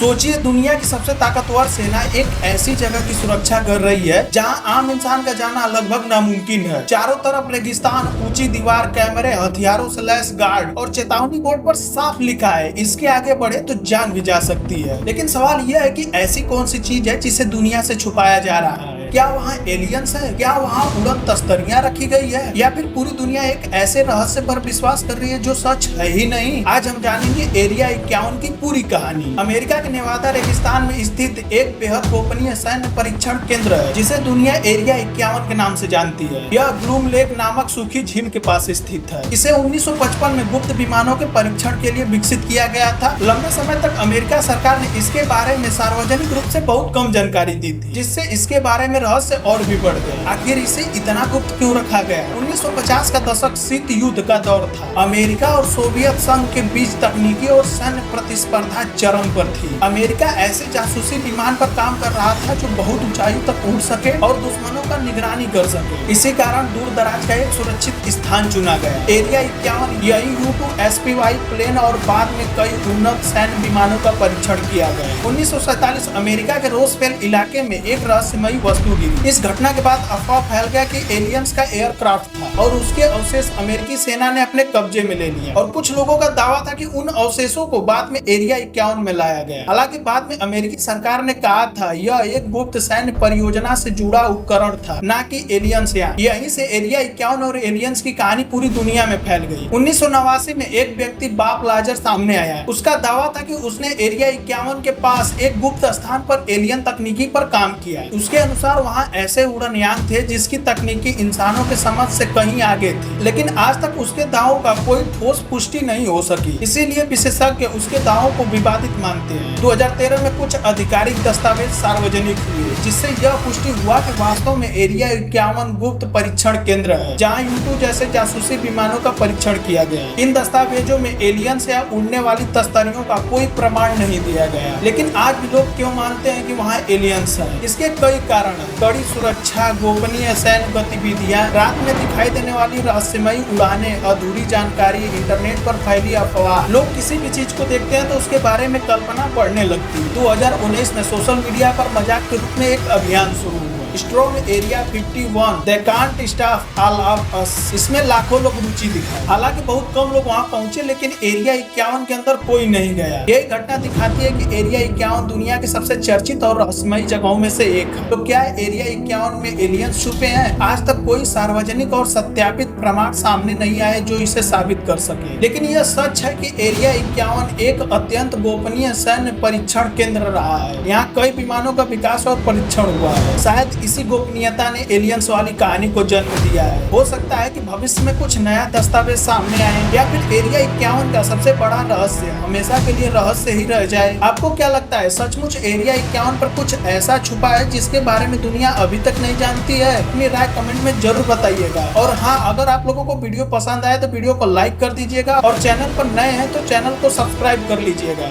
सोचिए, दुनिया की सबसे ताकतवर सेना एक ऐसी जगह की सुरक्षा कर रही है जहां आम इंसान का जाना लगभग नामुमकिन है। चारों तरफ रेगिस्तान, ऊंची दीवार, कैमरे, हथियारों से लैस गार्ड और चेतावनी बोर्ड पर साफ लिखा है, इसके आगे बढ़े तो जान भी जा सकती है। लेकिन सवाल यह है कि ऐसी कौन सी चीज है जिसे दुनिया से छुपाया जा रहा है? क्या वहाँ एलियंस है? क्या वहाँ उड़न तस्तरियां रखी गई है? या फिर पूरी दुनिया एक ऐसे रहस्य पर विश्वास कर रही है जो सच है ही नहीं? आज हम जानेंगे एरिया 51 की पूरी कहानी। अमेरिका के नेवादा रेगिस्तान में स्थित एक बेहद गोपनीय सैन्य परीक्षण केंद्र है जिसे दुनिया एरिया 51 के नाम से जानती है। यह ग्लूम लेक नामक सूखी झील के पास स्थित है। इसे 1955 में गुप्त विमानों के परीक्षण के लिए विकसित किया गया था। लंबे समय तक अमेरिका सरकार ने इसके बारे में सार्वजनिक रूप से बहुत कम जानकारी दी थी, जिससे इसके बारे में रहस्य और भी बढ़ गया। आखिर इसे इतना गुप्त क्यों रखा गया? 1950 का दशक शीत युद्ध का दौर था। अमेरिका और सोवियत संघ के बीच तकनीकी और सैन्य प्रतिस्पर्धा चरम पर थी। अमेरिका ऐसे जासूसी विमान पर काम कर रहा था जो बहुत ऊंचाई तक उड़ सके और दुश्मनों का निगरानी कर सके। इसी कारण दूर दराज का एक सुरक्षित स्थान चुना गया। एरिया 51 यही U-2SPY प्लेन और बाद में कई उन्नत सैन्य विमानों का परीक्षण किया गया। 1947 अमेरिका के रोजवेल इलाके में एक रहस्यमयी वस्तु गिरी। इस घटना के बाद अफवाह फैल गया कि एलियंस का एयरक्राफ्ट था और उसके अवशेष अमेरिकी सेना ने अपने कब्जे में ले लिए। और कुछ लोगों का दावा था कि उन अवशेषों को बाद में एरिया 51 में लाया गया। हालांकि बाद में अमेरिकी सरकार ने कहा था यह एक गुप्त सैन्य परियोजना से जुड़ा उपकरण था, न कि एलियंस। यहीं से एरिया 51 और एलियंस की कहानी पूरी दुनिया में फैल गई। 1989 में एक व्यक्ति बॉब लाजर सामने आया। उसका दावा था कि उसने एरिया 51 के पास एक गुप्त स्थान पर एलियन तकनीकी पर काम किया। उसके अनुसार वहाँ ऐसे उड़नयान थे जिसकी तकनीकी इंसानों के समझ से कहीं आगे थी, लेकिन आज तक उसके दावों का कोई ठोस पुष्टि नहीं हो सकी। इसीलिए विशेषज्ञ उसके दावों को विवादित मानते हैं। 2013 में कुछ आधिकारिक दस्तावेज सार्वजनिक हुए जिससे यह पुष्टि हुआ कि वास्तव में एरिया 51 गुप्त परीक्षण केंद्र है जहाँ U-2 जैसे जासूसी विमानों का परीक्षण किया गया। इन दस्तावेजों में एलियंस या उड़ने वाली तस्तरियों का कोई प्रमाण नहीं दिया गया, लेकिन आज भी लोग क्यों मानते हैं कि वहाँ एलियंस है? इसके कई कारण हैं। कड़ी सुरक्षा, गोपनीय सैन्य गतिविधियां, रात में दिखाई देने वाली रहस्यमयी उड़ानें, अधूरी जानकारी, इंटरनेट पर फैली अफवाह। लोग किसी भी चीज को देखते हैं तो उसके बारे में कल्पना बढ़ने लगती है। 2019 में सोशल मीडिया पर मजाक के रूप में एक अभियान शुरू हुआ, strong area 51 they can't stop all of us. इसमें लाखों लोग रुचि दिखाए। हालांकि बहुत कम लोग वहां पहुंचे, लेकिन एरिया 51 के अंदर कोई नहीं गया। यही घटना दिखाती है कि एरिया 51 दुनिया के सबसे चर्चित और रहस्यमयी जगहों में से एक है। तो क्या एरिया 51 में एलियंस छुपे हैं? आज तक कोई सार्वजनिक और सत्यापित प्रमाण सामने नहीं आए जो इसे साबित कर सके, लेकिन यह सच है कि एरिया 51 एक अत्यंत गोपनीय सैन्य परीक्षण केंद्र रहा है। यहाँ कई विमानों का विकास और परीक्षण हुआ है। शायद इसी गोपनीयता ने एलियंस वाली कहानी को जन्म दिया है। हो सकता है कि भविष्य में कुछ नया दस्तावेज सामने आए, या फिर एरिया 51 का सबसे बड़ा रहस्य हमेशा के लिए रहस्य ही रह जाए। आपको क्या लगता है, सचमुच एरिया 51 पर कुछ ऐसा छुपा है जिसके बारे में दुनिया अभी तक नहीं जानती है? अपनी राय कमेंट में जरूर बताइएगा। और हाँ, अगर आप लोगों को वीडियो पसंद आए तो वीडियो को लाइक कर दीजिएगा और चैनल पर नए हैं तो चैनल को सब्सक्राइब कर लीजिएगा।